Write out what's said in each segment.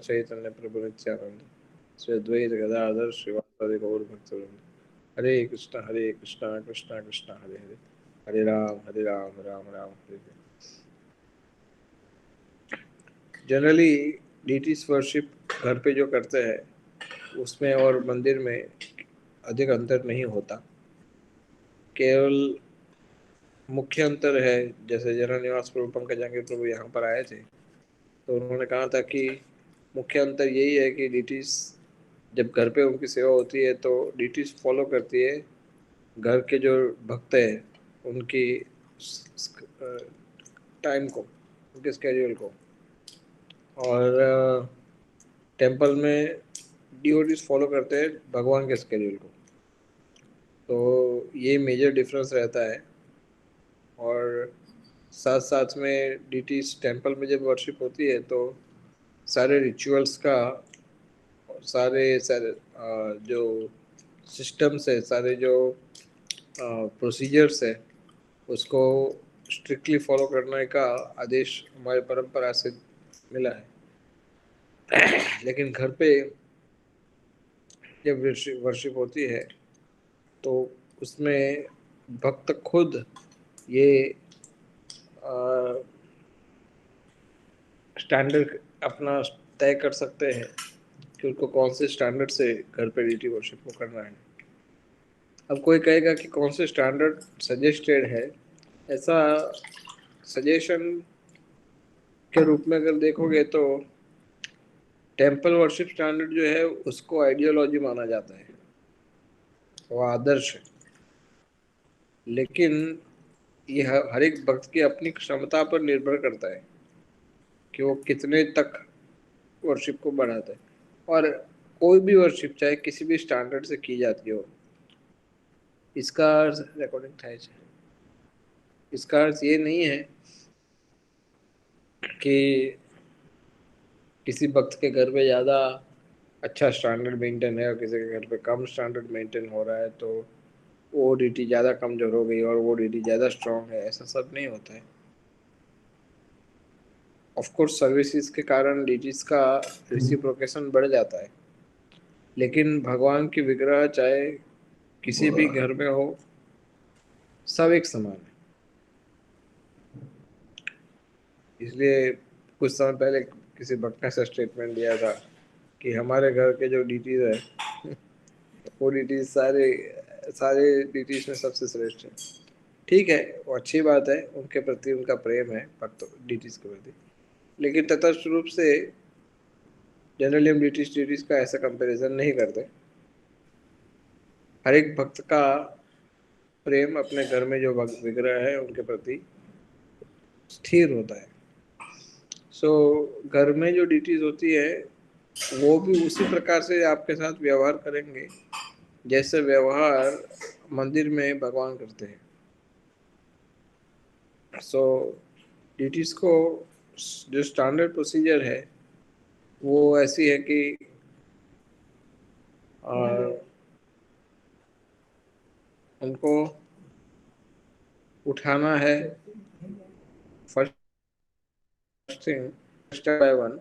चैतन्य प्रभु नित्यानंद श्री अद्वैत गदाधर श्रीवासादि गौर भक्तवृंद। हरे कृष्णा कृष्णा कृष्णा हरे हरे, हरे Ram Ram Ram Hare Hare. Generally deities worship घर पे जो करते हैं उसमें और मंदिर में अधिक अंतर नहीं होता। केवल मुख्य अंतर है, जैसे जरा निवास प्रभु पंकजांगी प्रभु यहाँ पर आए थे तो उन्होंने कहा था कि मुख्य अंतर यही है कि डीटीज जब घर पे उनकी सेवा होती है तो डीटीज फॉलो करती है घर के जो भक्त हैं उनकी टाइम को, उनके स्केड्यूल को। और टेंपल में डिवोटीज फॉलो करते हैं भगवान के स्केड्यूल को। तो ये मेजर डिफरेंस रहता है। और साथ साथ में डीटीज टेंपल में जब वर्शिप होती है तो सारे रिचुअल्स का, सारे सारे जो सिस्टम्स है, सारे जो प्रोसीजर्स है उसको स्ट्रिक्टली फॉलो करने का आदेश हमारे परंपरा से मिला है। लेकिन घर पे जब वर्शिप होती है तो उसमें भक्त खुद ये स्टैंडर्ड अपना तय कर सकते हैं कि उनको कौन से स्टैंडर्ड से घर पे डीटी वर्शिप को करना है। अब कोई कहेगा कि कौन से स्टैंडर्ड सजेस्टेड है, ऐसा सजेशन के रूप में अगर देखोगे तो टेंपल वर्शिप स्टैंडर्ड जो है उसको आइडियोलॉजी माना जाता है, वो आदर्श है। लेकिन ये हर एक भक्त की अपनी क्षमता पर निर्भर करता है कि वो कितने तक वर्शिप को बढ़ाता है। और कोई भी वर्शिप चाहे किसी भी स्टैंडर्ड से की जाती हो, इसका रिकॉर्डिंग था, इसका अर्थ ये नहीं है कि किसी भक्त के घर पे ज़्यादा अच्छा स्टैंडर्ड मेंटेन है और किसी के घर पे कम स्टैंडर्ड मेंटेन हो रहा है तो वो डीटी ज़्यादा कमजोर हो गई और वो डीटी ज़्यादा स्ट्रांग है। ऐसा सब नहीं होता है। ऑफ कोर्स सर्विसेज के कारण डीटीज का रेसिप्रोकेशन बढ़ जाता है, लेकिन भगवान की विग्रह चाहे किसी भी घर में हो, सब एक समान है। इसलिए कुछ समय पहले किसी भक्त ने ऐसा स्टेटमेंट दिया था कि हमारे घर के जो डीटीज है वो डीटीज सारे सारे डीटीज में सबसे श्रेष्ठ है। ठीक है, वो अच्छी बात है, उनके प्रति उनका प्रेम है भक्त डीटीज के प्रति। लेकिन तटस्थ रूप से जनरली हम डीटीज का ऐसा कंपैरिजन नहीं करते। हर एक भक्त का प्रेम अपने घर में जो विग्रह है उनके प्रति स्थिर होता है। सो घर में जो डीटीज होती है वो भी उसी प्रकार से आपके साथ व्यवहार करेंगे जैसे व्यवहार मंदिर में भगवान करते हैं। सो डीटीज को जो स्टैंडर्ड प्रोसीजर है वो ऐसी है कि उनको उठाना है first thing, step by one,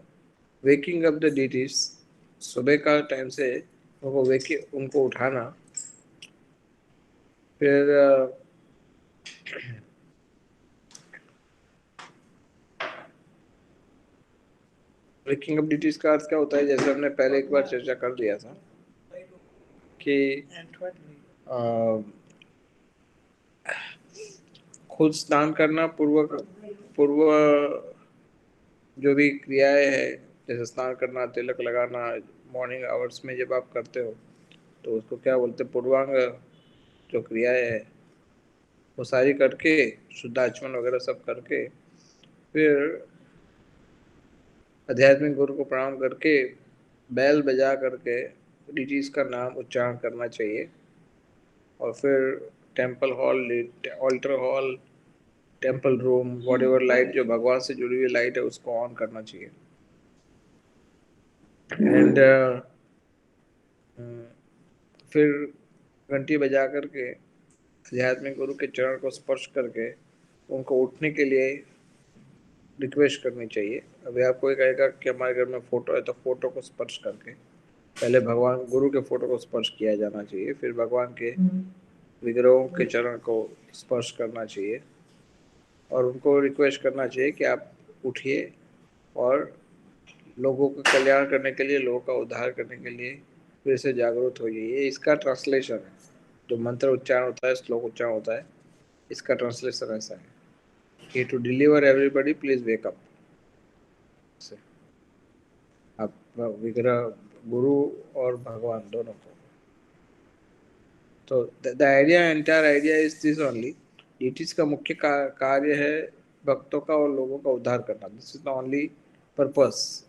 waking up the deities. सुबह का टाइम से उनको उठाना, फिर वेकिंग अप डीटीज का अर्थ क्या होता है, जैसे हमने पहले एक बार चर्चा कर दिया था कि खुद स्नान करना, पूर्व जो भी क्रियाएं है जैसे स्नान करना, तिलक लगाना, मॉर्निंग आवर्स में जब आप करते हो तो उसको क्या बोलते हैं, पूर्वांग जो क्रियाएं है वो सारी करके, शुद्ध आचमन वगैरह सब करके, फिर आध्यात्मिक गुरु को प्रणाम करके बैल बजा करके डीटीज का नाम उच्चारण करना चाहिए। और फिर temple hall, altar hall, temple room, whatever light जो भगवान से जुड़ी हुई लाइट है उसको ऑन करना चाहिए। एंड फिर घंटी बजा करके आध्यात्मिक गुरु के चरण को स्पर्श करके उनको उठने के लिए रिक्वेस्ट करनी चाहिए। अभी आप कोई कहेगा कि हमारे घर में फोटो है, तो फोटो को स्पर्श करके पहले भगवान गुरु के फोटो को स्पर्श किया जाना चाहिए, फिर भगवान के विग्रहों के चरण को स्पर्श करना चाहिए और उनको रिक्वेस्ट करना चाहिए कि आप उठिए और लोगों का कल्याण करने के लिए, लोगों का उद्धार करने के लिए फिर से जागरूक हो जाइए। इसका ट्रांसलेशन है, जो मंत्र उच्चारण होता है, श्लोक उच्चारण होता है, इसका ट्रांसलेशन ऐसा है कि to deliver everybody please wake up. आप विग्रह, गुरु और भगवान दोनों को, तो the idea, entire idea is this only. Deities का मुख्य कार्य है भक्तों का और लोगों का उद्धार करना। This is the only purpose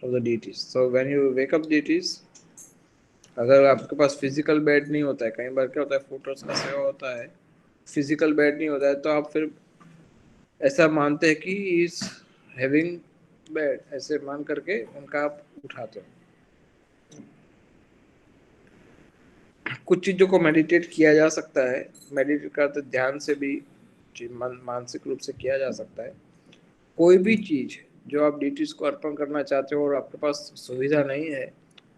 of the deities. So when you wake up deities, अगर आपके पास फिजिकल बेड नहीं होता है, कई बार क्या होता है फोटोज का सेवा होता है, फिजिकल बेड नहीं होता है, तो आप फिर ऐसा मानते हैं कि इज हैविंग बेड, ऐसे मान करके उनका आप उठाते हो। कुछ चीज़ों को मेडिटेट किया जा सकता है, मेडिटेट करते ध्यान से भी मानसिक रूप से किया जा सकता है। कोई भी चीज़ जो आप डीटीज को अर्पण करना चाहते हो और आपके पास सुविधा नहीं है,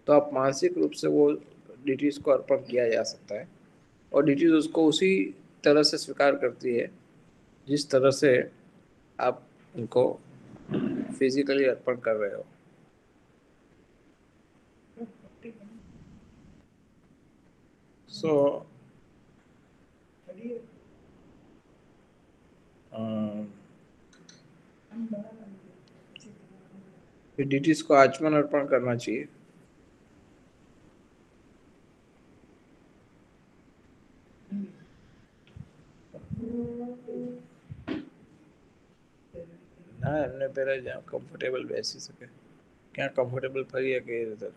तो आप मानसिक रूप से वो डीटीज को अर्पण किया जा सकता है और डीटीज उसको उसी तरह से स्वीकार करती है जिस तरह से आप उनको फिजिकली अर्पण कर रहे हो। सो फिर डीटीज को आचमन अर्पण करना चाहिए। ના એમને પહેલા જ કમ્ફર્ટેબલ બેસી શકે, ક્યાં કમ્ફર્ટેબલ ફરી શકે એ રીતે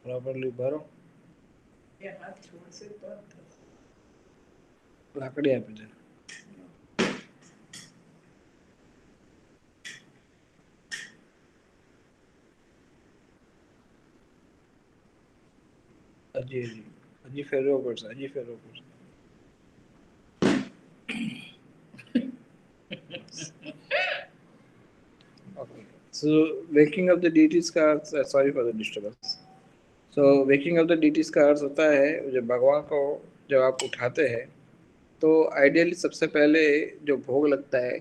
પ્રોપરલી ભરો, લાકડી આપી દે। હજી હજી હજી ફેરવો પડશે, હજી ફેરવો પડશે। Okay. So waking up the deities का अर्थ, sorry for the disturbance. So waking up the deities का अर्थ होता है जब भगवान को जब आप उठाते हैं तो आइडियली सबसे पहले जो भोग लगता है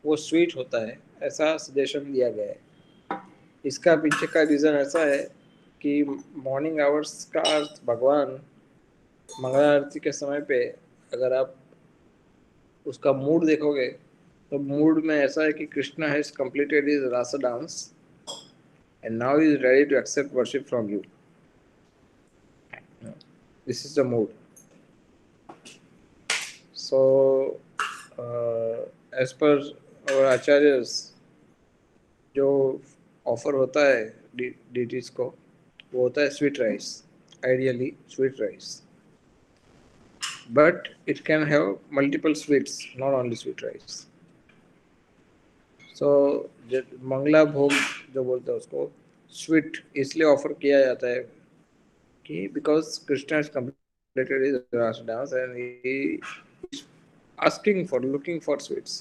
वो स्वीट होता है, ऐसा सजेशन दिया गया है। इसका पीछे का रीज़न ऐसा है कि मॉर्निंग आवर्स का अर्थ भगवान मंगला आरती के समय पे अगर आप उसका मूड देखोगे तो मूड में ऐसा है कि Krishna has completed his rasa dance and now he is ready to accept worship from you. This is the mood. So as per our acharyas जो ऑफर होता है डीटीज को वो होता है sweet rice, ideally sweet rice, but it can have multiple sweets, not only sweet rice. So मंगला भोग जो बोलते हैं उसको स्वीट इसलिए ऑफर किया जाता है कि because Krishna has completed his rasa dance and he is asking for, looking for sweets.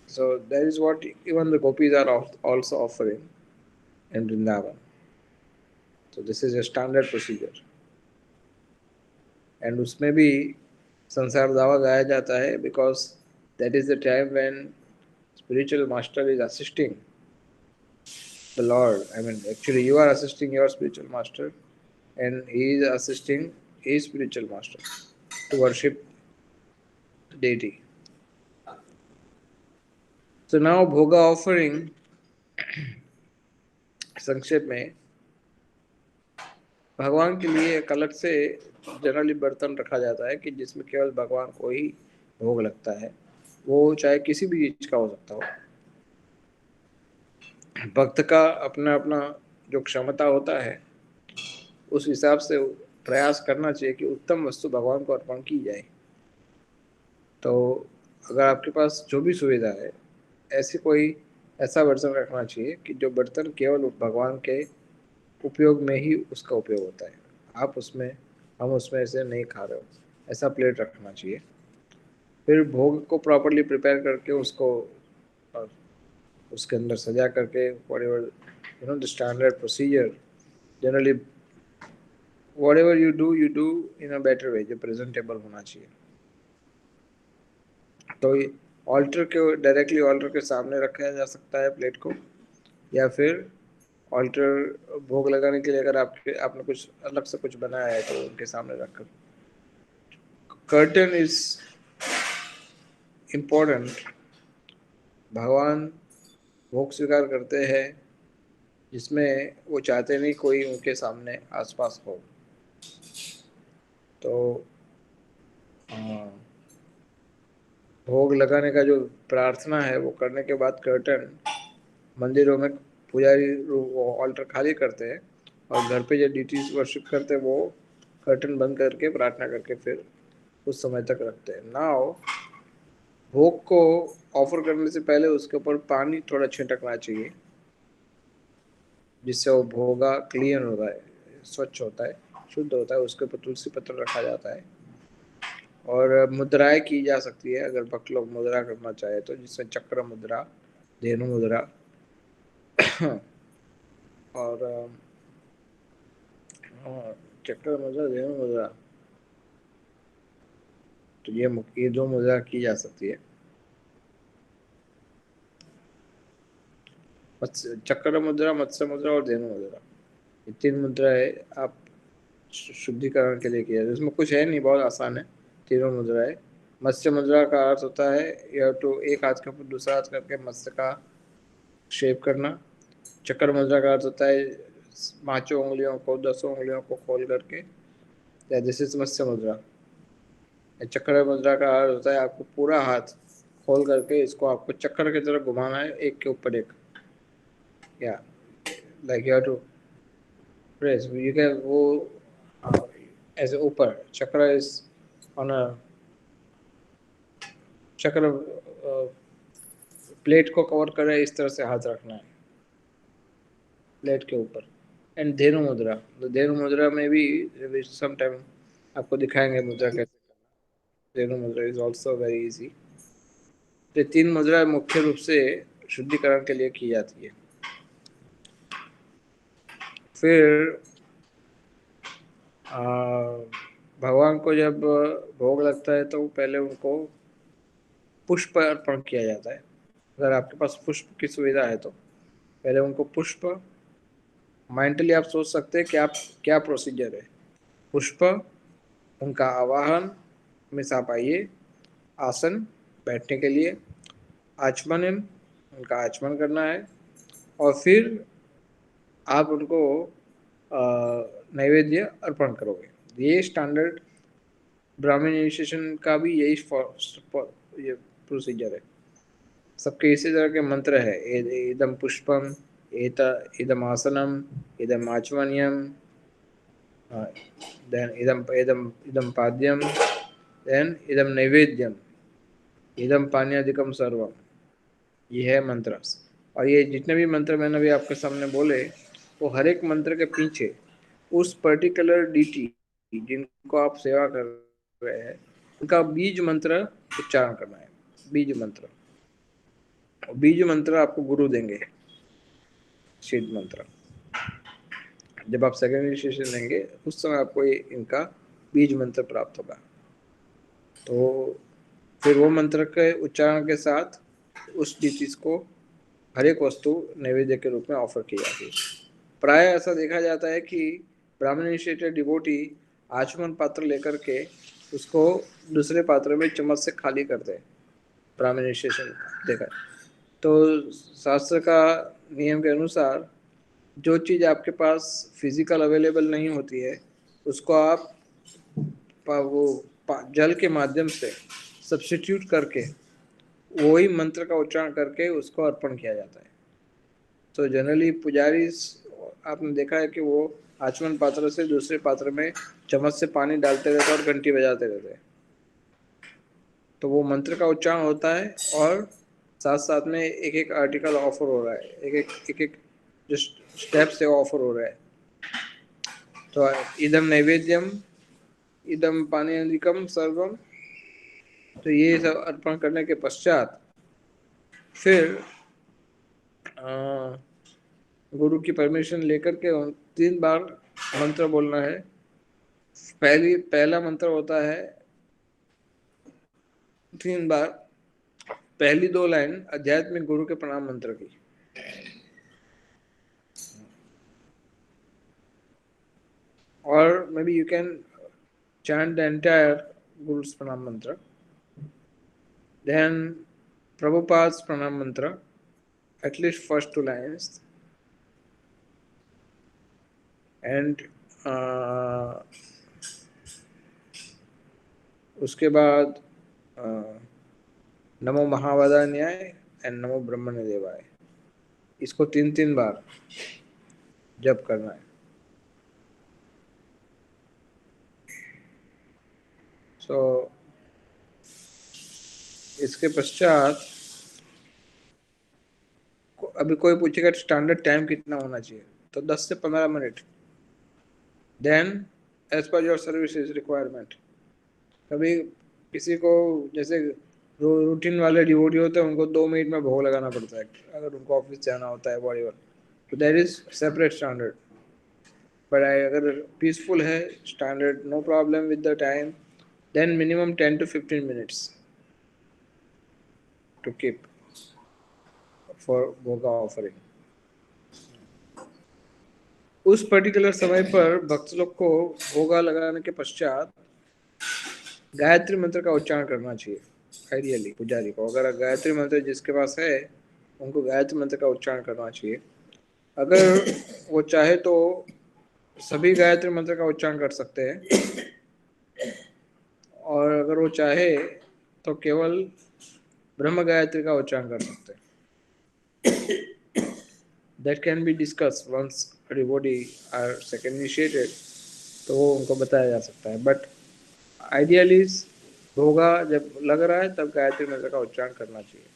So that is what even the gopis are also offering in Vrindavan. So this is a standard procedure. And उसमें भी संसार दावा गाया जाता है because that is the time when spiritual master is assisting the Lord. I mean, actually, you are assisting your spiritual master, and he is assisting his spiritual master to worship the deity. So now, bhoga offering, संक्षेप में भगवान के लिए एक अलग से generally बर्तन रखा जाता है कि जिसमें केवल भगवान को ही भोग लगता है, वो चाहे किसी भी चीज का हो सकता हो। भक्त का अपना अपना जो क्षमता होता है उस हिसाब से प्रयास करना चाहिए कि उत्तम वस्तु भगवान को अर्पण की जाए। तो अगर आपके पास जो भी सुविधा है, ऐसी कोई ऐसा बर्तन रखना चाहिए कि जो बर्तन केवल भगवान के उपयोग में ही उसका उपयोग होता है। हम उसमें ऐसे नहीं खा रहे हो, ऐसा प्लेट रखना चाहिए। फिर भोग को प्रॉपरली प्रिपेयर करके उसको और उसके अंदर सजा करके whatever the standard procedure, generally whatever you do in a better way, जो प्रेजेंटेबल होना चाहिए। तो ये ऑल्टर के डायरेक्टली ऑल्टर के सामने रखा जा सकता है प्लेट को, या फिर ऑल्टर भोग लगाने के लिए अगर आपने कुछ अलग से कुछ बनाया है तो उनके सामने रखकर। Curtain is important. भगवान भोग स्वीकार करते हैं जिसमें वो चाहते नहीं कोई उनके सामने आसपास हो। तो भोग लगाने का जो प्रार्थना है वो करने के बाद कर्टन मंदिरों में पुजारी ऑल्टर खाली करते हैं, और घर पे जो डिटीज वर्शिप करते हैं वो कर्टन बंद करके प्रार्थना करके फिर उस समय तक रखते हैं। नाउ भोग को ऑफर करने से पहले उसके ऊपर पानी थोड़ा छिड़कना चाहिए, जिससे वो भोगा क्लीन होता है, स्वच्छ होता है, शुद्ध होता है। उसके ऊपर तुलसी पत्र रखा जाता है, और मुद्राएं की जा सकती है अगर भक्त लोग मुद्रा करना चाहे तो, जिसमें चक्र मुद्रा, धेनु मुद्रा और चक्र मुद्रा, धेनु मुद्रा, तो ये दो मुद्रा की जा सकती है। चक्र मुद्रा, मत्स्य मुद्रा और धेनु मुद्रा, ये 3 मुद्राएं आप शुद्धिकरण के लिए किया। इसमें कुछ है नहीं, बहुत आसान है, तीनों मुद्राएं। मत्स्य मुद्रा का अर्थ होता है या तो एक हाथ के ऊपर दूसरा हाथ करके मत्स्य का शेप करना। चक्र मुद्रा का अर्थ होता है 5 उंगलियों को, 10 उंगलियों को खोल करके, या दिस इज मत्स्य मुद्रा। चक्र मुद्रा का अर्थ होता है आपको पूरा हाथ खोल करके इसको आपको चक्कर की तरह घुमाना है, एक के ऊपर एक, या like you have to press, you can वो ऐसे ऊपर। चक्र इज ऑन अ चक्र, प्लेट को कवर करे इस तरह से हाथ रखना है प्लेट के ऊपर। एंड धेनु मुद्रा, तो धेनु मुद्रा में भी सम टाइम आपको दिखाएंगे मुद्रा कैसे करना। धेनु मुद्रा इज ऑल्सो वेरी इजी। ये 3 मुद्रा मुख्य रूप से शुद्धिकरण के लिए की जाती है। फिर भगवान को जब भोग लगता है तो पहले उनको पुष्प अर्पण किया जाता है। अगर आपके पास पुष्प की सुविधा है तो पहले उनको पुष्प, मेंटली आप सोच सकते हैं कि आप क्या प्रोसीजर है। पुष्प, उनका आवाहन में आप आइए, आसन बैठने के लिए, आचमन, उनका आचमन करना है, और फिर आप उनको नैवेद्य अर्पण करोगे। ये स्टैंडर्ड ब्राह्मण इनिशिएशन का भी यही ये प्रोसीजर है। सबके इसी तरह के मंत्र है, इदम पुष्पम, इदम आसनम, इदम आचमनियम, देन इदम इदम इदम पाद्यम, देन इदम नैवेद्यम, इदम पानीयादिकम सर्वम। ये है मंत्र। और ये जितने भी मंत्र मैंने अभी आपके सामने बोले, वो हर एक मंत्र के पीछे उस पर्टिकुलर डीटी जिनको आप सेवा कर रहे हैं उनका बीज मंत्र उच्चारण करना है। बीज मंत्र, बीज मंत्र आपको गुरु देंगे। सीड मंत्र जब आप सेकेंडरी सेशन लेंगे उस समय आपको इनका बीज मंत्र प्राप्त होगा। तो फिर वो मंत्र के उच्चारण के साथ उस डिशेज को हर एक वस्तु नैवेद्य के रूप में ऑफर की जाती है। प्राय ऐसा देखा जाता है कि ब्राह्मण इनिशिएटेड डिवोटी आचमन पात्र लेकर के उसको दूसरे पात्र में चम्मच से खाली करते हैं। ब्राह्मण इनिशिएशन देखा तो शास्त्र का नियम के अनुसार जो चीज़ आपके पास फिजिकल अवेलेबल नहीं होती है उसको आप जल के माध्यम से सब्स्टिट्यूट करके वही मंत्र का उच्चारण करके उसको अर्पण किया जाता है। तो जनरली पुजारी आपने देखा है कि वो आचमन पात्र से दूसरे पात्र में चम्मच से पानी डालते रहते हैं और घंटी बजाते रहते हैं। तो वो मंत्र का उच्चारण होता है और साथ साथ में एक एक आर्टिकल ऑफर हो रहा है, एक एक जो स्टेप से ऑफर हो रहा है। तो इदम नैवेद्यम, इदम पानीयनिकम सर्वम, तो ये सब अर्पण करने के पश्चात फिर गुरु की परमिशन लेकर के 3 बार मंत्र बोलना है। पहला मंत्र होता है 3 बार, पहली 2 लाइन आध्यात्मिक गुरु के प्रणाम मंत्र की, और may B you can chant the entire Guru's Pranam mantra. Then Prabhupada's Pranam mantra, at least first 2 lines. And उसके बाद नमो महावदान्याय एंड नमो ब्रह्मण्य देवाय, इसको 3-3 बार जप करना है। सो इसके पश्चात अभी कोई पूछेगा स्टैंडर्ड टाइम कितना होना चाहिए, तो 10 से 15 minute. Then as per your services requirement, कभी किसी को जैसे रूटीन वाले डिवोटी होते हैं उनको 2 मिनट में भोग लगाना पड़ता है अगर उनको ऑफिस जाना होता है बॉडी वर्क, तो there is separate standard. But अगर पीसफुल है standard, no problem with the time, then minimum 10 to 15 minutes to keep for भोगा ऑफरिंग। उस पर्टिकुलर समय पर भक्त लोग को भोगा लगाने के पश्चात गायत्री मंत्र का उच्चारण करना चाहिए। आइडियली पुजारी को, अगर गायत्री मंत्र जिसके पास है उनको गायत्री मंत्र का उच्चारण करना चाहिए। अगर वो चाहे तो सभी गायत्री मंत्र का उच्चारण कर सकते हैं, और अगर वो चाहे तो केवल ब्रह्म गायत्री का उच्चारण कर सकते हैं। That can be discussed once everybody are second initiated, तो वो उनको बताया जा सकता है। बट आइडियली भोगा जब लग रहा है तब गायत्री मंत्र का उच्चारण करना चाहिए।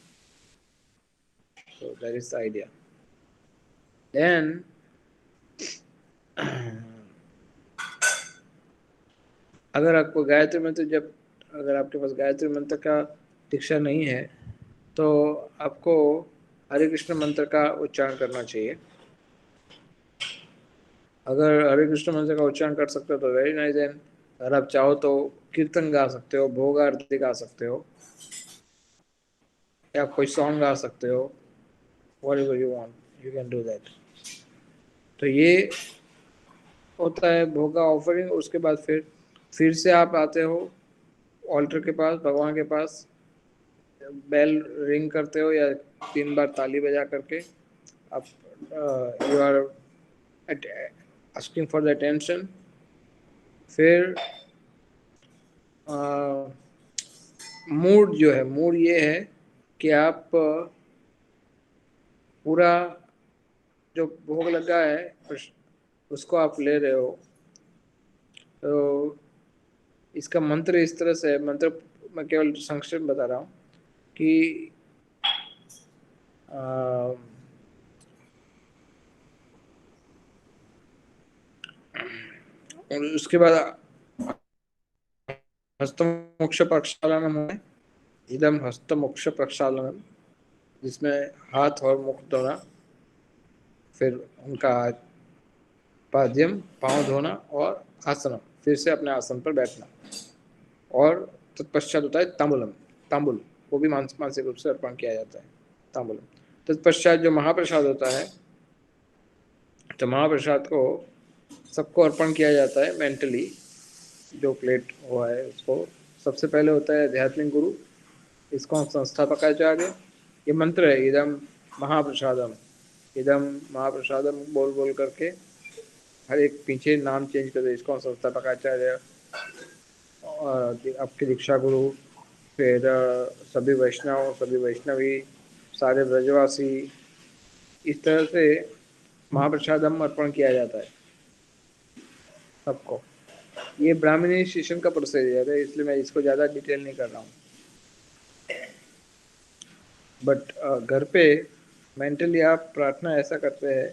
So that is the idea. Then अगर आपको गायत्री मंत्र अगर आपके पास गायत्री मंत्र का दीक्षा नहीं है तो आपको हरे कृष्ण मंत्र का उच्चारण करना चाहिए। अगर हरे कृष्ण मंत्र का उच्चारण कर सकते हो तो वेरी नाइस। देन अगर आप चाहो तो कीर्तन गा सकते हो, भोग आरती गा सकते हो, या कोई सॉन्ग गा सकते हो, whatever you want, you can do that. तो ये होता है भोगा ऑफरिंग। उसके बाद फिर से आप आते हो ऑल्टर के पास, भगवान के पास, बेल रिंग करते हो या 3 बार ताली बजा करके आप you are asking for the attention. फिर मूड जो है, मूड ये है कि आप पूरा जो भोग लगा है उसको आप ले रहे हो। तो इसका मंत्र इस तरह से है, मंत्र मैं केवल संक्षेप बता रहा हूँ कि उसके बाद हस्तमोक्ष प्रक्षालनम है, इदम हस्तमोक्ष प्रक्षालनम, जिसमें हाथ और मुख धोना, फिर उनका पाद्यम पांव धोना, और आसनम फिर से अपने आसन पर बैठना, और तत्पश्चात होता है तांबुलम, तांबुल, वो भी मानसिक रूप से अर्पण किया जाता है तांबुलम। तत्पश्चात जो महाप्रसाद होता है, तो महाप्रसाद को सबको अर्पण किया जाता है मेंटली, जो प्लेट हुआ है उसको। सबसे पहले होता है आध्यात्मिक गुरु, इसको संस्थापकाचार्य। ये मंत्र है इदम महाप्रसादम, इदम महाप्रसादम बोल बोल करके हर एक पीछे नाम चेंज कर दे, इसको संस्थापकाचार्य, और आपके दीक्षा गुरु, फिर सभी वैष्णव, सभी वैष्णवी, सारे ब्रजवासी, इस तरह से महाप्रसादम अर्पण किया जाता है सबको। ये ब्राह्मणी शिष्यन का प्रोसीजर है, इसलिए मैं इसको ज़्यादा डिटेल नहीं कर रहा हूँ। बट घर पे मेंटली आप प्रार्थना ऐसा करते हैं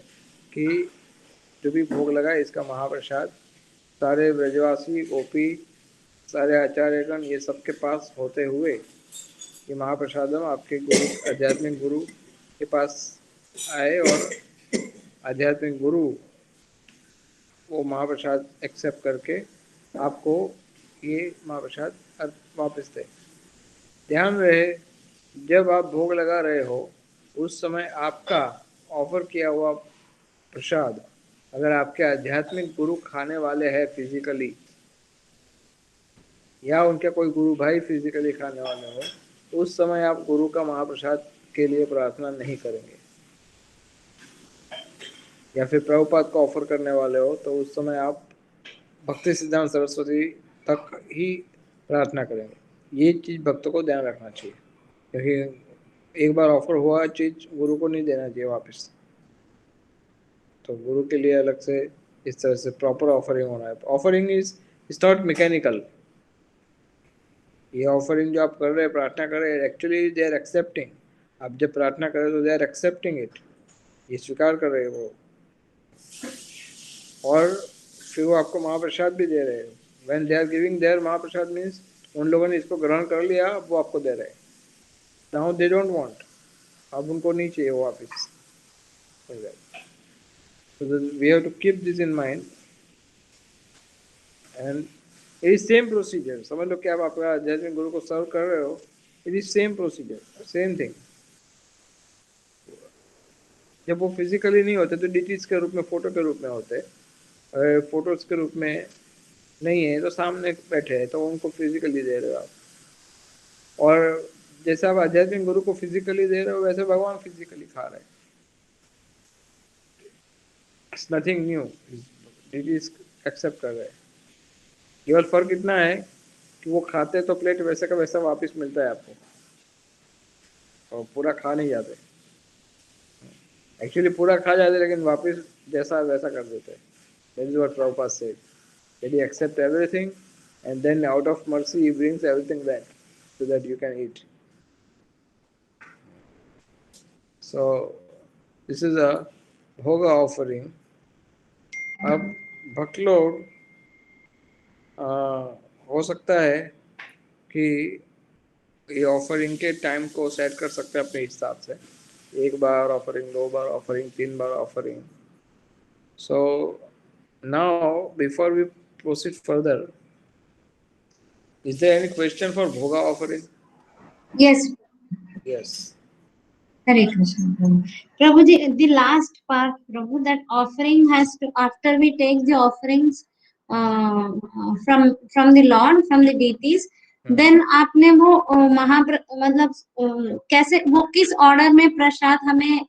कि जो भी भोग लगा इसका महाप्रसाद सारे ब्रजवासी गोपी, सारे आचार्यगण, ये सबके पास होते हुए ये महाप्रसादम आपके गुरु, आध्यात्मिक गुरु के पास आए और आध्यात्मिक गुरु वो महाप्रसाद एक्सेप्ट करके आपको ये महाप्रसाद वापस दे। ध्यान रहे, जब आप भोग लगा रहे हो उस समय आपका ऑफर किया हुआ प्रसाद अगर आपके आध्यात्मिक गुरु खाने वाले हैं फिजिकली, या उनके कोई गुरु भाई फिजिकली खाने वाले हो, तो उस समय आप गुरु का महाप्रसाद के लिए प्रार्थना नहीं करेंगे। या फिर प्रभुपाद को ऑफर करने वाले हो तो उस समय आप भक्ति सिद्धांत सरस्वती तक ही प्रार्थना करेंगे। ये चीज़ भक्तों को ध्यान रखना चाहिए, क्योंकि एक बार ऑफर हुआ चीज़ गुरु को नहीं देना चाहिए वापस। तो गुरु के लिए अलग से इस तरह से प्रॉपर ऑफरिंग होना है। Offering is not mechanical. ये ऑफरिंग जो आप कर रहे हैं, प्रार्थना कर रहे हैं, एक्चुअली दे आर एक्सेप्टिंग। आप जब प्रार्थना कर रहे हो तो दे आर एक्सेप्टिंग इट, ये स्वीकार कर रहे हैं वो, और फिर वो आपको महाप्रसाद भी दे रहे हैं। When they are giving their महाप्रसाद मीन्स उन लोगों ने इसको ग्रहण कर लिया, अब वो आपको दे रहे हैं। नाउ दे डोंट वांट, अब उनको नहीं चाहिए वो वापस। So we have to keep this in mind, and it is same procedure. समझ लो कि आप आपका आध्यात्मिक गुरु को सर्व कर रहे हो, it is same procedure, same thing. जब वो फिजिकली नहीं होते तो डिटीज के रूप में, फोटो के रूप में होते। अगर फोटोज के रूप में नहीं है तो सामने बैठे हैं तो उनको फिजिकली दे रहे हो आप। और जैसे आप आध्यात्मिक गुरु को फिजिकली दे रहे हो वैसे भगवान फिजिकली खा रहे हैं। It's nothing new, deities accept कर रहे हैं। केवल फर्क इतना है कि वो खाते तो प्लेट वैसे का वैसा वापस मिलता है आपको, और पूरा खा नहीं जाते। एक्चुअली पूरा खा जाते लेकिन वापस जैसा वैसा कर देते हैं। That is what Prabhupada said. That he accepts everything and then out of mercy he brings everything back so that you can eat. So this is a bhoga offering. अब भक्त लोग हो सकता है कि ये ऑफरिंग के टाइम को सेट कर सकते हैं अपने हिसाब से, एक बार ऑफरिंग, दो बार ऑफरिंग, तीन बार offering. So now before we proceed further, is there any question for bhoga offering? Yes. Yes. Hare Krishna. Prabhuji, the last part, Prabhu, that offering has to, after we take the offerings from the Lord, from the deities, then आपने वो मतलब कैसे, वो किस order में प्रसाद हमें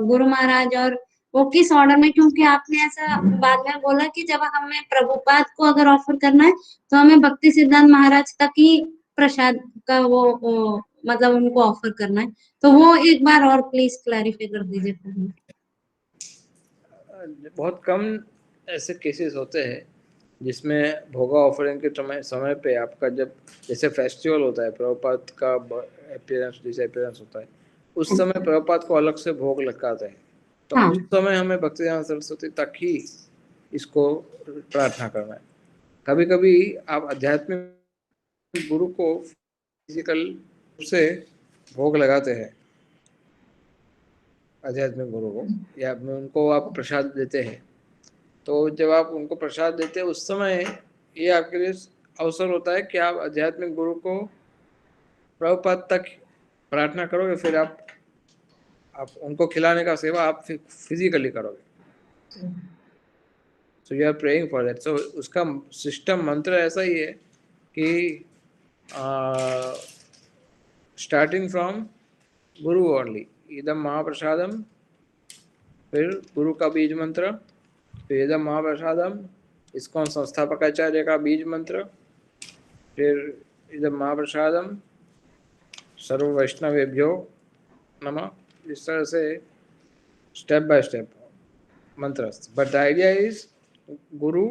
गुरु महाराज, और वो किस ऑर्डर में, क्योंकि आपने ऐसा बाद में बोला कि जब हमें प्रभुपाद को अगर ऑफर करना है तो हमें भक्ति सिद्धांत महाराज तक ही प्रसाद का वो मतलब उनको ऑफर करना है। तो वो एक बार और प्लीज क्लैरिफाई कर दीजिए। बहुत कम ऐसे केसेस होते हैं जिसमें भोगा ऑफरिंग के समय पे आपका, जब जैसे फेस्टिवल होता है, प्रभुपाद का अपीयरेंस, डिसअपीयरेंस होता है, उस समय प्रभुपाद को अलग से भोग लगाते हैं। तो उस समय हमें भक्ति सरस्वती तक ही इसको प्रार्थना करना है। कभी कभी आप आध्यात्मिक गुरु को फिजिकल रूप से भोग लगाते हैं, आध्यात्मिक गुरु को, या उनको आप प्रसाद देते हैं। तो जब आप उनको प्रसाद देते हैं उस समय ये आपके लिए अवसर होता है कि आप आध्यात्मिक गुरु को प्रभुपाद तक प्रार्थना करोगे, फिर आप उनको खिलाने का सेवा आप फिजिकली करोगे। So you are praying for that. So उसका सिस्टम, मंत्र ऐसा ही है कि स्टार्टिंग फ्रॉम गुरु ओनली, इदम महाप्रसादम, फिर गुरु का बीज मंत्र, फिर इदम महाप्रसादम, इसको संस्थापकाचार्य का बीज मंत्र, फिर इदम महाप्रसादम सर्व वैष्णवेभ्यो नमः। इस तरह से स्टेप बाय स्टेप मंत्र। बट द आइडिया इज गुरु,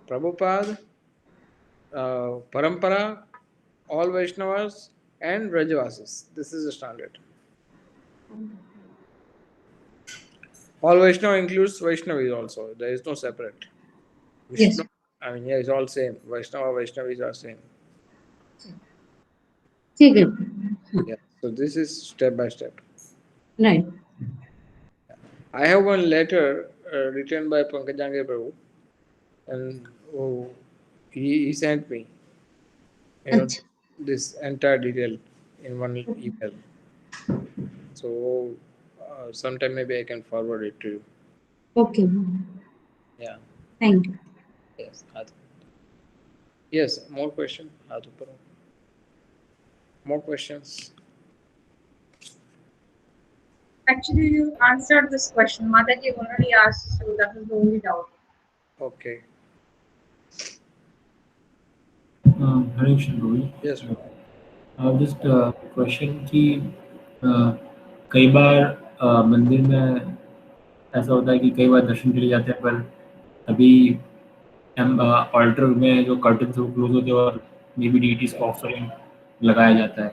प्रभुपाद, परंपरा, all Vaishnavas and Brajavasis. This is the standard. All Vaishnava includes Vaishnavis also. There is no separate. Vishnu I mean, yeah, it's all same. Vaishnava, Vaishnavis are same. ठीक है. Yeah. So this is step by step. Right. I have one letter written by Pankajange Prabhu, and he sent me, अच्छा. this entire detail in one email. So sometime maybe I can forward it to you. Okay. Yeah. Thank you. Yes. Yes. More question. More questions. Actually, you answered this question. Mataji already asked, so that was the only doubt. Okay. Hare Krishna, Guru. Yes. Just question कि कई बार मंदिर में ऐसा होता है कि कई बार दर्शन के लिए जाते हैं, पर अभी हम ऑल्टर में जो कर्टन से वो क्लोज होते हैं और मे बी डीटीज को ऑफरिंग लगाया जाता है,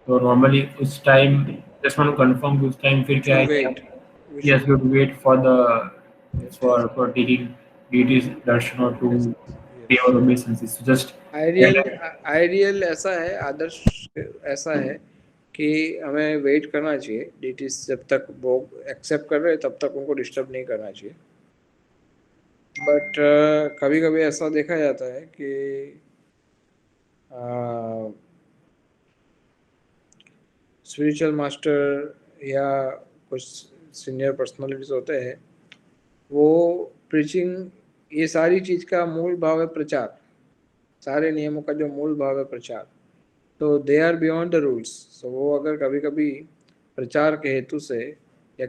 तो नॉर्मली उस time just want to confirm कि उस टाइम फिर क्या है कि yes we wait for taking deities दर्शन और टू पे और ओबेसेंसेस. जस्ट आइडियल ऐसा है, आदर्श ऐसा है कि हमें वेट करना चाहिए. डीटीज जब तक भोग एक्सेप्ट कर रहे हैं तब तक उनको डिस्टर्ब नहीं करना चाहिए. बट कभी कभी ऐसा देखा जाता है कि स्पिरिचुअल मास्टर या कुछ सीनियर पर्सनालिटीज होते हैं, वो प्रीचिंग, ये सारी चीज़ का मूल भाव है प्रचार. सारे नियमों का जो मूल भाव है प्रचार, तो they are beyond the rules. So वो अगर कभी कभी प्रचार के हेतु से या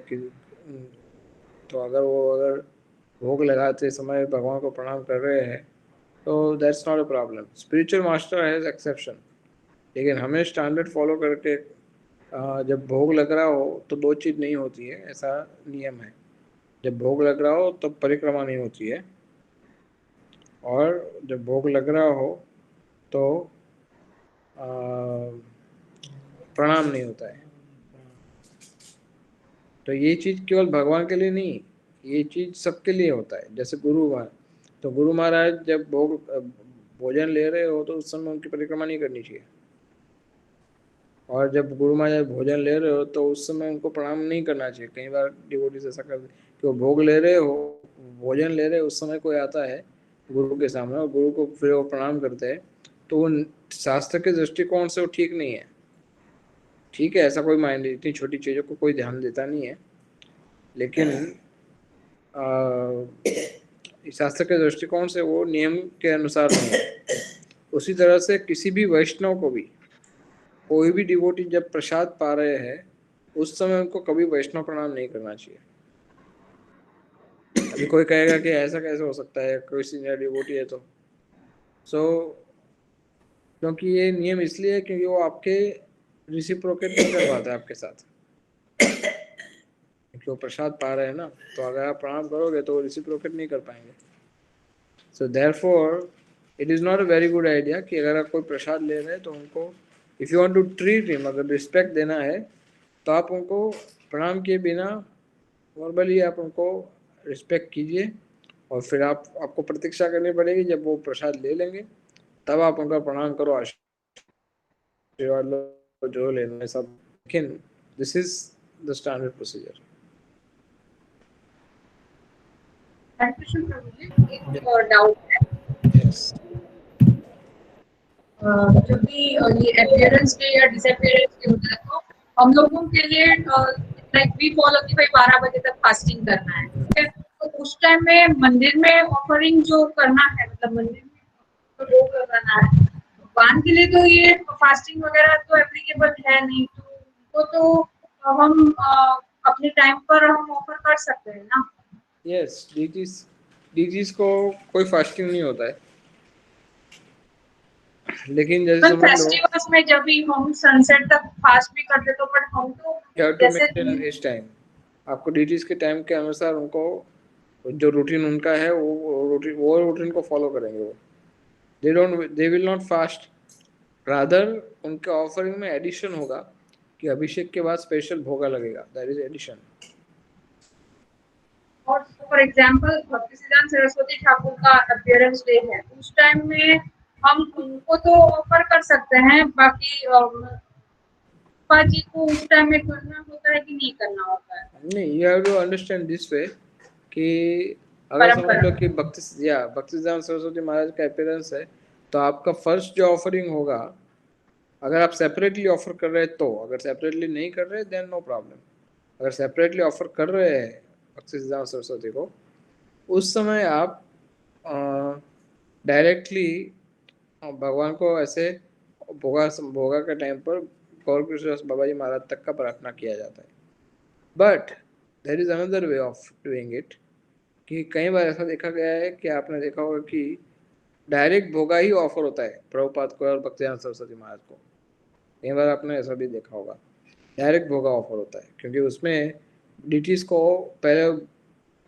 तो अगर भोग लगाते समय भगवान को प्रणाम कर रहे हैं तो that's not a problem. Spiritual master has exception. लेकिन हमें स्टैंडर्ड फॉलो करके जब भोग लग रहा हो तो दो चीज़ नहीं होती है, ऐसा नियम है. जब भोग लग रहा हो तो परिक्रमा नहीं होती है, और जब भोग लग रहा हो तो प्रणाम नहीं होता है. तो ये चीज़ केवल भगवान के लिए नहीं, ये चीज़ सबके लिए होता है. जैसे गुरु महाराज जब भोजन ले रहे हो तो उस समय उनकी परिक्रमा नहीं करनी चाहिए, और जब गुरु महाराज भोजन ले रहे हो तो उस समय उनको प्रणाम नहीं करना चाहिए. कई बार डिवोटीज ऐसा करते कि वो भोग ले रहे हो, भोजन ले रहे हो, उस समय कोई आता है गुरु के सामने और गुरु को फिर वो प्रणाम करते हैं, तो वो शास्त्र के दृष्टिकोण से वो ठीक नहीं है. ठीक है, ऐसा कोई मायने, इतनी छोटी चीज़ों को कोई ध्यान देता नहीं है, लेकिन शास्त्र के दृष्टिकोण से वो नियम के अनुसार नहीं है. उसी तरह से किसी भी वैष्णव को भी, कोई भी डिवोटी जब प्रसाद पा रहे हैं उस समय उनको कभी वैष्णव प्रणाम नहीं करना चाहिए. अभी कोई कहेगा कि ऐसा कैसे हो सकता है, कोई सीनियर डिवोटी है तो क्योंकि ये नियम इसलिए है क्योंकि वो आपके रिसिप्रोकेट नहीं कर पाता है आपके साथ, क्योंकि वो प्रसाद पा रहे हैं ना. तो अगर आप प्रणाम करोगे तो वो रिसिप्रोकेट नहीं कर पाएंगे. So therefore it is not a very good idea कि अगर आप कोई प्रसाद ले रहे हैं तो उनको, if you want to treat him, अगर रिस्पेक्ट देना है तो आप उनको प्रणाम किए बिना नॉर्मली आप उनको रिस्पेक्ट कीजिए, और फिर आपको प्रतीक्षा करनी पड़ेगी. जब वो प्रसाद ले लेंगे तब आप उनका प्रणाम करो, आशीर्वाद लो, जो लेना है सब. लेकिन this is the standard procedure. एक डाउट है. यस. जब भी ये अपीयरेंस डे या डिसअपीयरेंस डे होता है तो हम लोगों के लिए लाइक वी फॉलो कि भाई 12 बजे तक फास्टिंग करना है. ठीक है, तो उस टाइम में मंदिर में ऑफरिंग जो करना है, मतलब मंदिर में तो वो करना है. भगवान के लिए तो ये फास्टिंग वगैरह तो एप्लीकेबल है नहीं, तो हम अपने टाइम पर हम ऑफर कर सकते हैं ना. यस, डीजीज को कोई फास्टिंग नहीं होता है, लेकिन जैसे समझ लो फेस्टिवल्स में जब भी हम सनसेट तक फास्ट भी करते तो बट हम तो मेंटेन इस टाइम, आपको डीटीज के टाइम के अनुसार उनको जो रूटीन उनका है वो रूटीन को फॉलो करेंगे. वो they will not fast, rather उनके ऑफरिंग में एडिशन होगा कि अभिषेक के बाद स्पेशल भोगा लगेगा. That is addition. और फॉर एग्जाम्पल भक्तिसिद्धांत सरस्वती ठाकुर का अपीयरेंस डे है, उस टाइम में हम उनको तो ऑफर कर सकते हैं, बाकी पापा जी को उस टाइम में करना होता है कि नहीं करना होता है? नहीं, you have to understand this way कि अगर समझ लो कि भक्तिसिद्धांत सरस्वती महाराज का अपीयरेंस है, तो आपका फर्स्ट जो ऑफरिंग होगा, अगर आप सेपरेटली ऑफर कर रहे हैं तो, अगर सेपरेटली नहीं कर रहे देन नो प्रॉब्लम। अगर सेपरेटली ऑफर कर रहे हैं भक्तिसिद्धांत सरस्वती को, उस समय आप डायरेक्टली भगवान को ऐसे भोगा के टाइम पर गौर कृष्णदास बाबा जी महाराज तक का प्रार्थना किया जाता है। But there is another way of doing it, कि कई बार ऐसा देखा गया है कि आपने देखा होगा कि डायरेक्ट भोगा ही ऑफर होता है प्रभुपाद को और भक्तिसिद्धांत सरस्वती महाराज को। कई बार आपने ऐसा भी देखा होगा, डायरेक्ट भोगा ऑफर होता है, क्योंकि उसमें डीटीज को पहले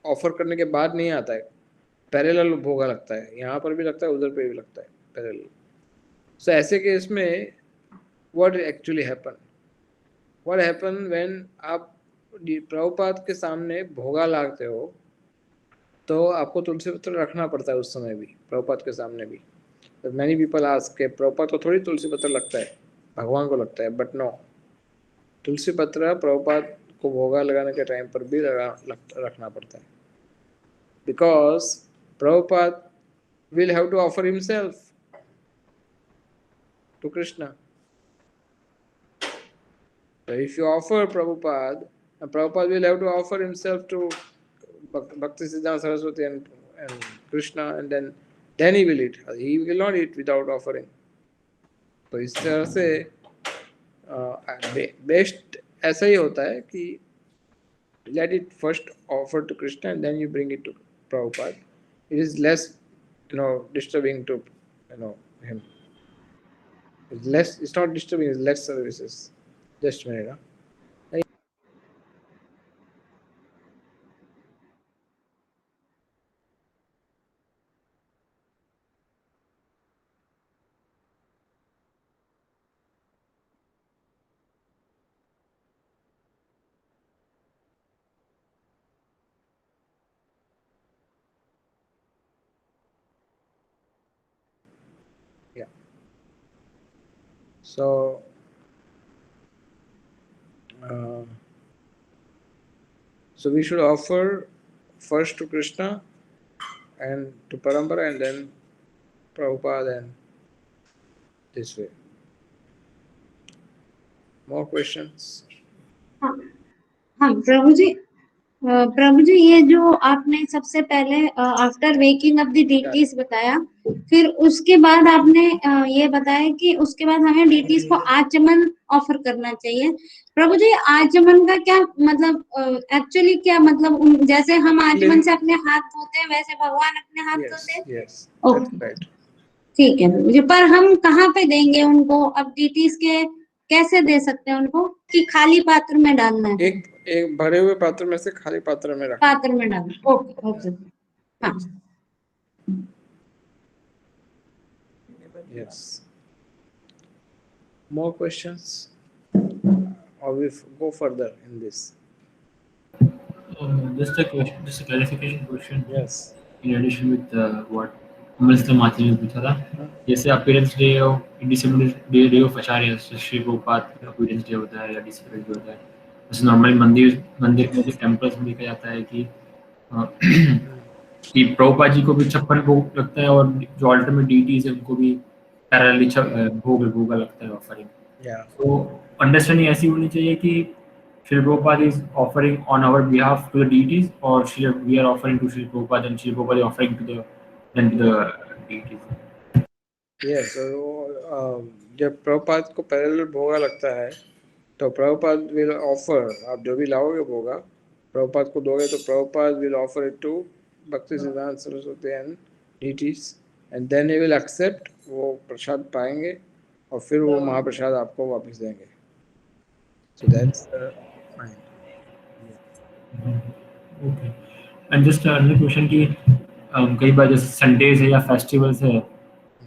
ऑफर करने के बाद नहीं आता है, पैरेलल भोगा लगता है, यहाँ पर भी लगता है उधर पे भी लगता है पैरेलल। सो ऐसे केस में व्हाट एक्चुअली हैपन व्हेन आप प्रभुपाद के सामने भोगा लागते हो, तो आपको तुलसी पत्र रखना पड़ता है उस समय भी, प्रभुपाद के सामने भी। मैनी पीपल आस्क के प्रभुपाद को थोड़ी तुलसी पत्र लगता है, भगवान को लगता है, बट नो, तुलसी पत्र प्रभुपाद को भोगा लगाने के टाइम पर भी रखना पड़ता है, because Prabhupada will have to offer himself to Krishna. So if you offer Prabhupada, Prabhupada will have to offer himself to Bhaktisiddhanta Saraswati and Krishna, and then he will eat. He will not eat without offering. तो इस तरह से best ऐसा ही होता है कि let it first offer to Krishna and then you bring it to Prabhupada. It is less, disturbing to, him. It's not disturbing, it's less services. Just a minute. Yeah. So, so we should offer first to Krishna and to Parampara and then Prabhupada, and this way. More questions? हाँ प्रभु जी ये जो आपने सबसे पहले after waking up the deities बताया, फिर उसके बाद आपने ये बताया कि उसके बाद हमें डीटीज को आचमन ऑफर करना चाहिए। प्रभु जी आचमन का क्या मतलब, एक्चुअली क्या मतलब, जैसे हम आचमन से अपने हाथ धोते हैं वैसे भगवान अपने हाथ धोते हैं? ओके, ठीक है प्रभु जी। पर हम कहाँ पे देंगे उनको? अब डीटीज के कैसे दे सकते हैं उनको, कि खाली पात्र में डालना है? एक भरे हुए पात्र में से खाली पात्र में रखना, पात्र में डालना। ओके हाँ। Yes. More questions? Or we go further in this? Just a clarification question. Yes. In addition with what Mr. Mathi ने पूछा था, जैसे अपीयरेंस डे और इंडिपेंडेंस डे ऑफ आचार्य श्री प्रभुपाद का अपीयरेंस डे होता है या डिसेंबल डे होता है, जैसे नॉर्मली मंदिर में टेम्पल्स में देखा जाता है कि प्रभुपाद जी को भी 56 भोग लगता है और जो अल्टीमेट डीटीज है उनको भी पैरेलली भोग लगता है ऑफरिंग। तो अंडरस्टैंडिंग ऐसी होनी चाहिए कि Srila Prabhupada is offering on our behalf to the deities, or we are offering to Srila Prabhupada and Srila Prabhupada is offering to the deities? Yes, so जब प्रभुपाद को पैरेलल भोगा लगता है तो प्रभुपाद will offer, आप जो भी लाओगे भोगा प्रभुपाद को दोगे तो Prabhupada will offer it to Bhaktisiddhanta Saraswati and deities, and then he will accept, वो प्रसाद पाएंगे और फिर वो महाप्रसाद आपको वापस देंगे। So that's fine. Okay. And just another question कि कई बार जैसे संडेज है या फेस्टिवल्स है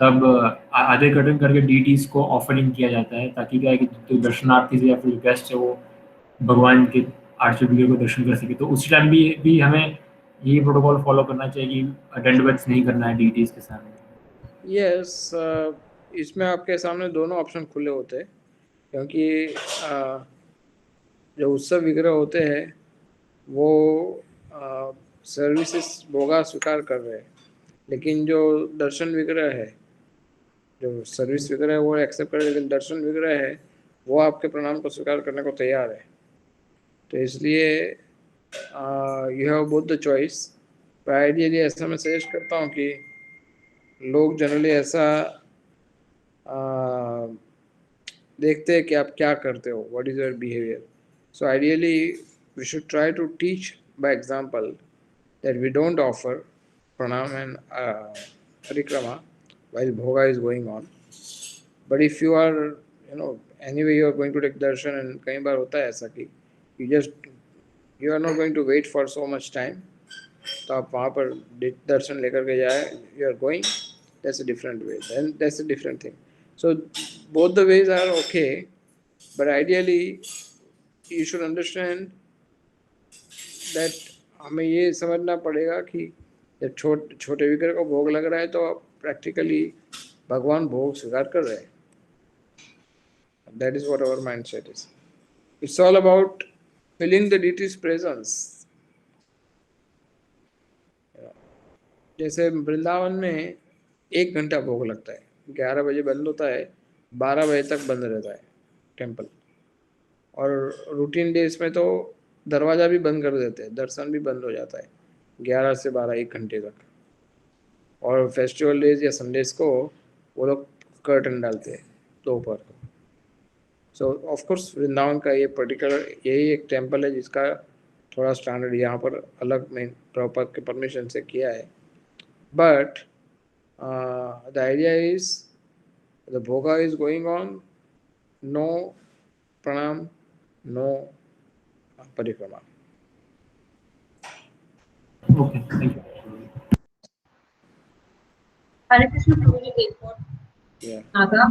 तब आधे कर्टन करके डीटीज को ऑफरिंग किया जाता है, ताकि क्या है कि जो दर्शनार्थी से या फिर गेस्ट है वो भगवान के आर्चबिलियर को दर्शन कर सके। तो उस टाइम भी हमें ये प्रोटोकॉल फॉलो करना चाहिए कि दंडवत नहीं करना है डीटीज के सामने? यस, इसमें आपके सामने दोनों ऑप्शन खुले होते हैं, क्योंकि जो उत्सव विग्रह होते हैं वो सर्विसेज भोगा स्वीकार कर रहे हैं, लेकिन जो दर्शन विग्रह है, जो सर्विस विग्रह है वो एक्सेप्ट कर रहे हैं, लेकिन दर्शन विग्रह है वो आपके प्रणाम को स्वीकार करने को तैयार है। तो इसलिए you have both the choice. पर आइडियली ऐसा मैं सजेस्ट करता हूँ कि लोग जनरली ऐसा देखते हैं कि आप क्या करते हो, what is your behaviour. So ideally we should try to teach by example that we don't offer pranam and parikrama while bhoga is going on. But if you are, anyway you are going to take darshan, and कई बार होता है ऐसा कि you are not going to wait for so much time, तो आप वहाँ पर दर्शन लेकर के जाए, you are going, that's a different way, then that's a different thing. So both the ways are okay, but ideally you should understand that हमें ये समझना पड़ेगा कि जब छोटे विग्रह को भोग लग रहा है तो प्रैक्टिकली भगवान भोग स्वीकार कर रहे हैं। That is what our mindset is. It's all about feeling the deity's presence. जैसे वृंदावन में 1 घंटा भोग लगता है, 11 बजे बंद होता है, 12 बजे तक बंद रहता है टेम्पल, और रूटीन डेज में तो दरवाज़ा भी बंद कर देते हैं, दर्शन भी बंद हो जाता है 11 से 12, 1 घंटे तक। और फेस्टिवल डेज या संडेज को वो लोग कर्टन डालते हैं दोपहर को। सो ऑफ कोर्स वृंदावन का ये पर्टिकुलर यही एक टेम्पल है जिसका थोड़ा स्टैंडर्ड यहाँ पर अलग में प्रॉपर के परमिशन से किया है। But the idea is the bhoga is going on, no pranam, no parikrama. Okay, thank you. Hare Krishna प्रभु जी, एक और था,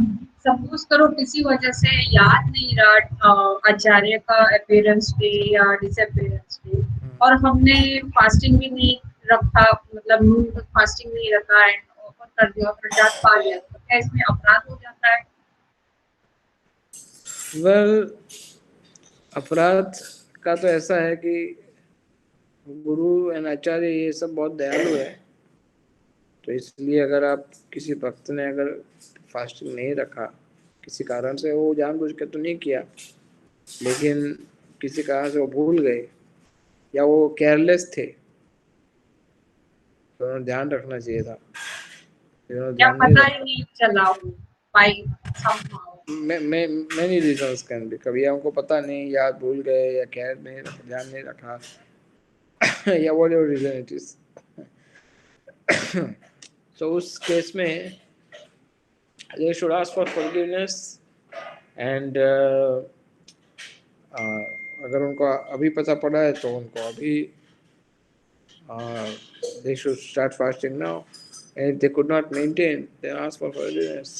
सपोज करो किसी वजह से याद नहीं रहा आचार्य का अपीयरेंस डे या डिसअपीयरेंस डे, और हमने फास्टिंग भी नहीं रखा, मतलब नून तक फास्टिंग नहीं रखा एंड ऑफर कर दिया, प्रसाद पा लिया, तो क्या इसमें अपराध हो जाता है? वेल, अपराध का तो ऐसा है कि गुरु एंड आचार्य ये सब बहुत दयालु है, तो इसलिए अगर आप किसी भक्त ने अगर फास्टिंग नहीं रखा किसी कारण से, वो जानबूझ के तो नहीं किया, लेकिन किसी कारण से वो भूल गए या वो केयरलेस थे, तो उन्हें ध्यान रखना चाहिए था। या पता ही नहीं चला हो by somehow, many reasons can be, कभी हमको पता नहीं, या भूल गए, या केयर नहीं, ध्यान नहीं रखा, या whatever reason it is. So उस केस में they should ask for forgiveness, and अगर उनको अभी पता पड़ा है तो उनको अभी they should start fasting now, and if they could not maintain, then ask for forgiveness.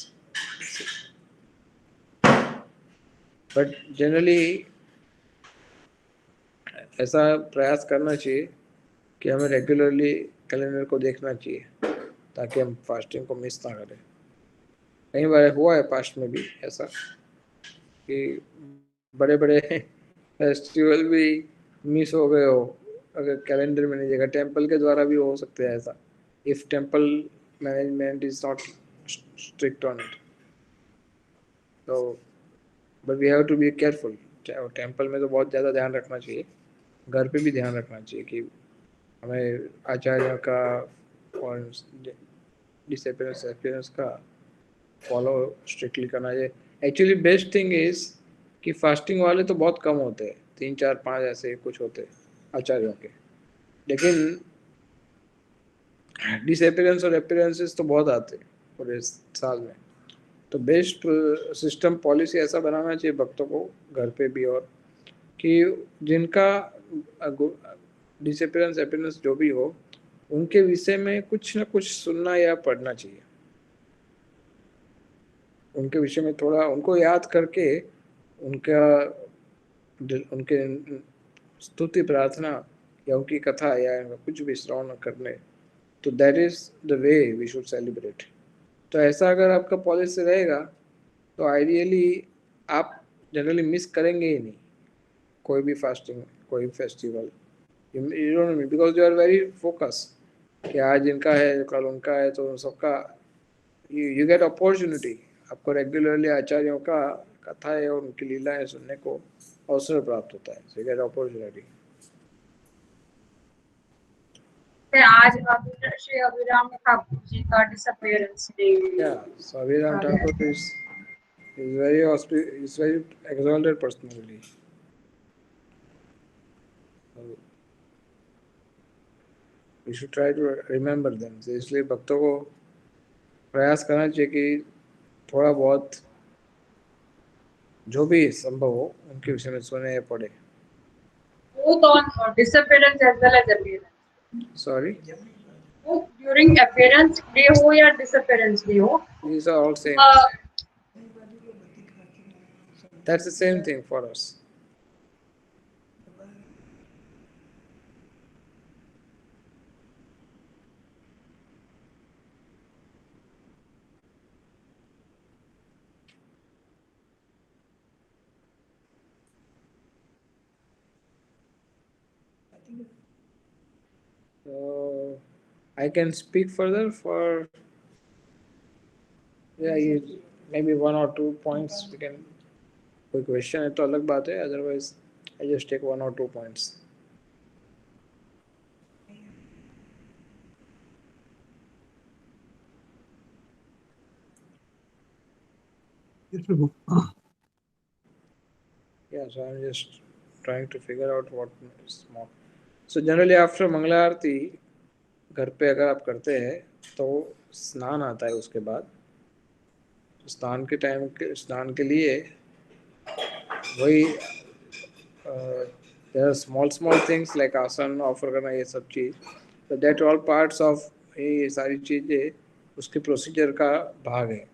But generally ऐसा प्रयास करना चाहिए कि हमें रेगुलरली कैलेंडर को देखना चाहिए ताकि हम फास्टिंग को मिस ना करें। कई बार हुआ है पास्ट में भी ऐसा कि बड़े बड़े फेस्टिवल भी मिस हो गए हो, अगर कैलेंडर में नहीं देखा। टेम्पल के द्वारा भी हो सकता है ऐसा, if temple management is not strict on it. तो but we have to be careful. Temple में तो बहुत ज़्यादा ध्यान रखना चाहिए, घर पे भी ध्यान रखना चाहिए कि हमें आचार्य का और डिसअपीयरेंस का फॉलो स्ट्रिक्टली करना चाहिए। एक्चुअली बेस्ट थिंग इज कि फास्टिंग वाले तो बहुत कम होते हैं, 3, 4, 5 ऐसे कुछ होते हैं आचार्यों के, लेकिन डिसअपीयरेंस और अपीयरेंसेस तो बहुत आते हैं पूरे साल में। तो बेस्ट सिस्टम पॉलिसी ऐसा बनाना चाहिए भक्तों को घर पे भी, और कि जिनका डिसअपीयरेंस अपीयरेंस जो भी हो, उनके विषय में कुछ ना कुछ सुनना या पढ़ना चाहिए। उनके विषय में थोड़ा उनको याद करके उनके स्तुति प्रार्थना या उनकी कथा या कुछ भी श्रवण करने, तो that is the way we should celebrate. तो ऐसा अगर आपका पॉलिसी रहेगा तो आइडियली आप जनरली मिस करेंगे ही नहीं कोई भी फास्टिंग, कोई festival, you don't, because you are very focus कि आज इनका है कल उनका है, तो सबका यू गेट अपॉर्चुनिटी। आपको रेगुलरली आचार्यों का कथाएं और उनकी लीलाएं सुनने को अवसर प्राप्त होता है, सो यू गेट अपॉर्चुनिटी। आज श्री अभिराम ठाकुर जी का disappearance day. So Abhiram Thakur is very exalted personality. So we should try to remember them. So इसलिए भक्तों को प्रयास करना चाहिए कि थोड़ा बहुत जो भी संभव हो उनके विषय में सुने या पढ़े। Both on disappearance as well as appearance. Sorry, Both during appearance day हो या disappearance day हो, these are all same. That's the same thing for us. So I can speak further for maybe 1 or 2 points we can. कोई question है तो अलग बात है, otherwise I just take 1 or 2 points. Yeah, so I'm just trying to figure out what is more. So generally after Mangala arati घर पे अगर आप करते हैं तो स्नान आता है उसके बाद। स्नान के टाइम के स्नान के लिए वही there are small things like आसन ऑफर करना, ये सब चीज़, तो दैट ऑल पार्ट्स ऑफ ये सारी चीज़ें उसके प्रोसीजर का भाग है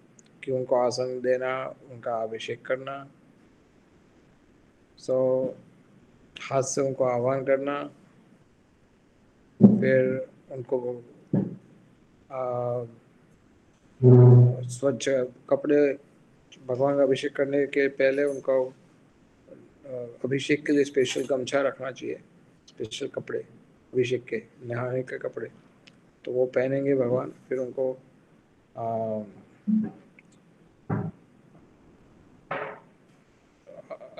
कि उनको आसन देना, उनका अभिषेक करना, सो हाथ से उनको आह्वान करना, फिर उनको स्वच्छ कपड़े, भगवान का अभिषेक करने के पहले उनको अभिषेक के लिए स्पेशल गमछा रखना चाहिए, स्पेशल कपड़े अभिषेक के, नहाने के कपड़े, तो वो पहनेंगे भगवान। फिर उनको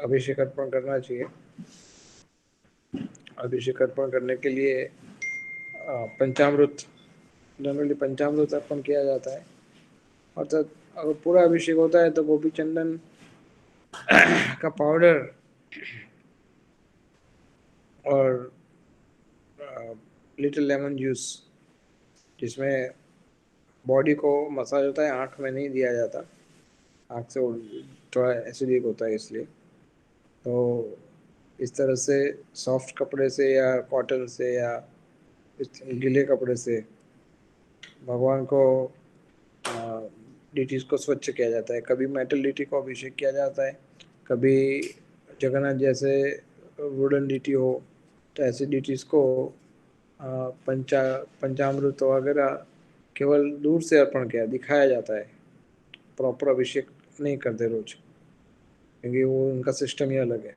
अभिषेक अर्पण करना चाहिए। अभिषेक अर्पण करने के लिए पंचामृत, जनरली पंचामृत अर्पण किया जाता है, अर्थात अगर पूरा अभिषेक होता है तो गोपी चंदन का पाउडर और लिटिल लेमन जूस, जिसमें बॉडी को मसाज होता है, आँख में नहीं दिया जाता, आँख से थोड़ा एसिडिक होता है इसलिए। तो इस तरह से सॉफ्ट कपड़े से या कॉटन से या गीले कपड़े से भगवान को डिटीज को स्वच्छ किया जाता है। कभी मेटल डिटी को अभिषेक किया जाता है, कभी जगन्नाथ जैसे वुडन डिटी हो तो ऐसे डिटीज को पंचामृत वगैरह केवल दूर से अर्पण किया दिखाया जाता है, प्रॉपर अभिषेक नहीं करते रोज, क्योंकि वो उनका सिस्टम ही अलग है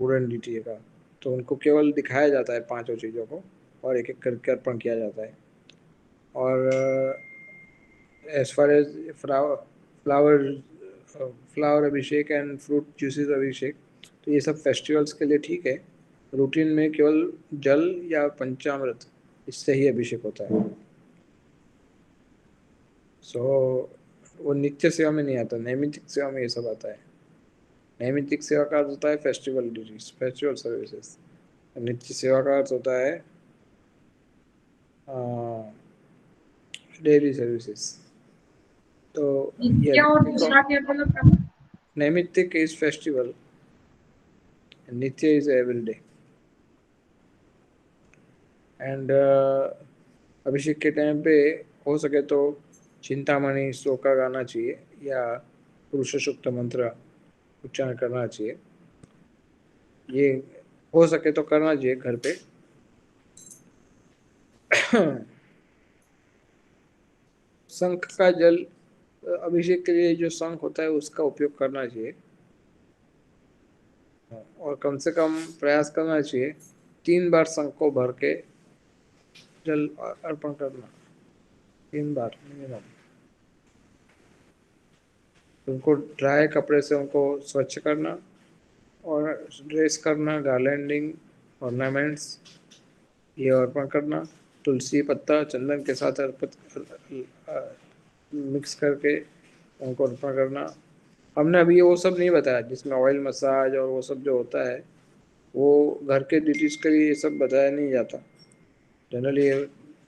वुडन डिटी का। तो उनको केवल दिखाया जाता है पांचों चीज़ों को और एक एक करके अर्पण किया जाता है। और as far as flower abhishek and fruit juices abhishek, तो ये सब फेस्टिवल्स के लिए ठीक है। रूटीन में केवल जल या पंचामृत, इससे ही अभिषेक होता है। सो वो नित्य सेवा में नहीं आता, नैमित्तिक सेवा में ये सब आता है। नैमित्तिक सेवा का अर्थ होता है फेस्टिवल ड्यूटीज, फेस्टिवल सर्विसेज। नित्य सेवा का अर्थ होता है डेली सर्विसेज। तो नैमित्तिक इज फेस्टिवल, नित्य इज एवरीडे। एंड अभिषेक के टाइम पे हो सके तो चिंतामणि श्लोक का गाना चाहिए या पुरुष सूक्त मंत्र उच्चारण करना चाहिए। ये हो सके तो करना चाहिए घर पे। शंख का जल अभिषेक के लिए जो शंख होता है उसका उपयोग करना चाहिए, और कम से कम प्रयास करना चाहिए 3 बार शंख को भर के जल अर्पण करना, 3 बार मिनिमम। उनको ड्राई कपड़े से उनको स्वच्छ करना और ड्रेस करना, गार्लैंडिंग, ऑर्नामेंट्स ये अर्पण करना, तुलसी पत्ता चंदन के साथ मिक्स करके उनको अर्पण करना। हमने अभी वो सब नहीं बताया जिसमें ऑयल मसाज और वो सब जो होता है, वो घर के डिटीज के लिए ये सब बताया नहीं जाता। जनरली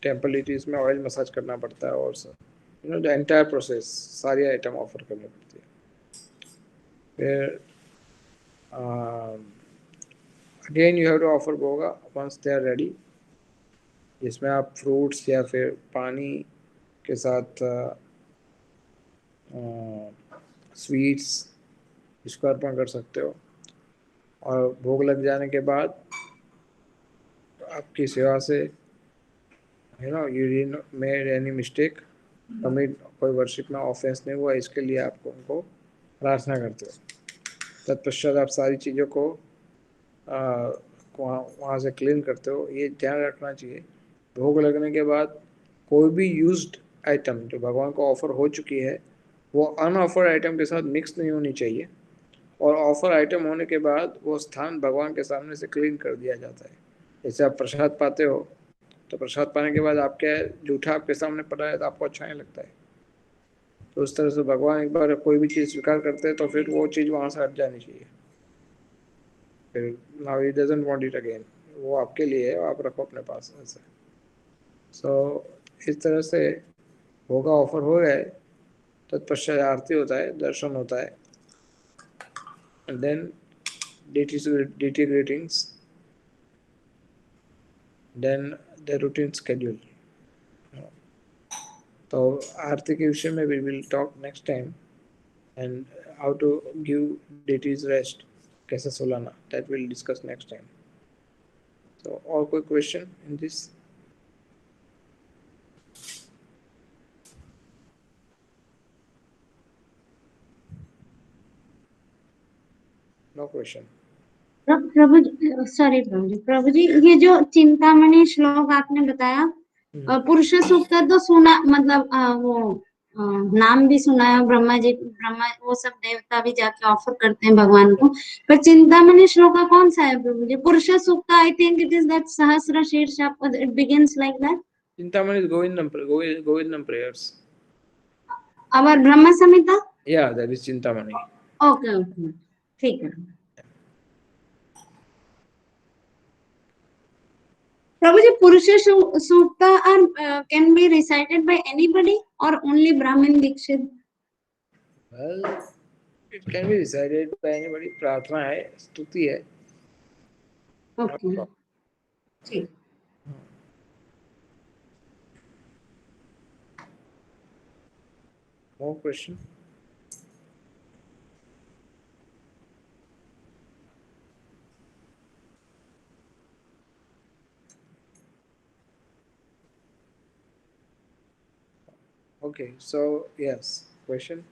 टेम्पल डिटीज में ऑयल मसाज करना पड़ता है और सब द एंटायर प्रोसेस, सारी आइटम ऑफर करनी पड़ती है। फिर again you have to offer भोगा वंस दे आर रेडी, जिसमें आप फ्रूट्स या फिर पानी के साथ स्वीट्स इसको अर्पण कर सकते हो। और भोग लग जाने के बाद आपकी सेवा से you did made any mistake, commit कोई वर्शिप में ऑफेंस नहीं हुआ, इसके लिए आपको उनको प्रार्थना करते हो। तत्पश्चात आप सारी चीज़ों को वहाँ से क्लीन करते हो। ये ध्यान रखना चाहिए भोग लगने के बाद कोई भी यूज्ड आइटम जो भगवान को ऑफर हो चुकी है वो अनऑफर आइटम के साथ मिक्स नहीं होनी चाहिए, और ऑफर आइटम होने के बाद वो स्थान भगवान के सामने से क्लीन कर दिया जाता है। जैसे आप प्रसाद पाते हो तो प्रसाद पाने के बाद आपके जूठा आपके सामने पड़ा है तो आपको अच्छा नहीं लगता है, तो उस तरह से भगवान एक बार कोई भी चीज़ स्वीकार करते हैं तो फिर वो चीज़ वहाँ से हट जानी चाहिए। फिर now he doesn't want it again, वो आपके लिए है, आप रखो अपने पास ऐसे। सो इस तरह से भोगा ऑफर हो गए, तत्पश्चात आरती होता है, दर्शन होता है, and then deity greetings, then the routine schedule. तो आरती के विषय में we will talk next time, and how to give deities rest, कैसे सुलाना, that we'll discuss next time. So और कोई question in this? No question. प्रभु सॉरी प्रभु जी ये जो चिंतामणि श्लोक आपने बताया, पुरुष सूक्त तो सुना, मतलब वो नाम भी सुना है, ब्रह्मा जी, ब्रह्मा वो सब देवता भी जाके ऑफर करते हैं भगवान को, पर चिंतामणि श्लोक का कौन सा है प्रभु जी? Purusha Sukta, I think it is that Sahasra Shirsha, it begins like that. Chintamani is Govindam prayers. और Brahma Samhita? Yeah, that is Chintamani. Okay okay, ठीक है प्रभु जी। पुरुष सूक्ता can be recited by anybody or only Brahmin Dikshit? Well, it can be recited by anybody. प्रार्थना है, स्तुति है। ओके ठीक। More question? Okay, so yes, question.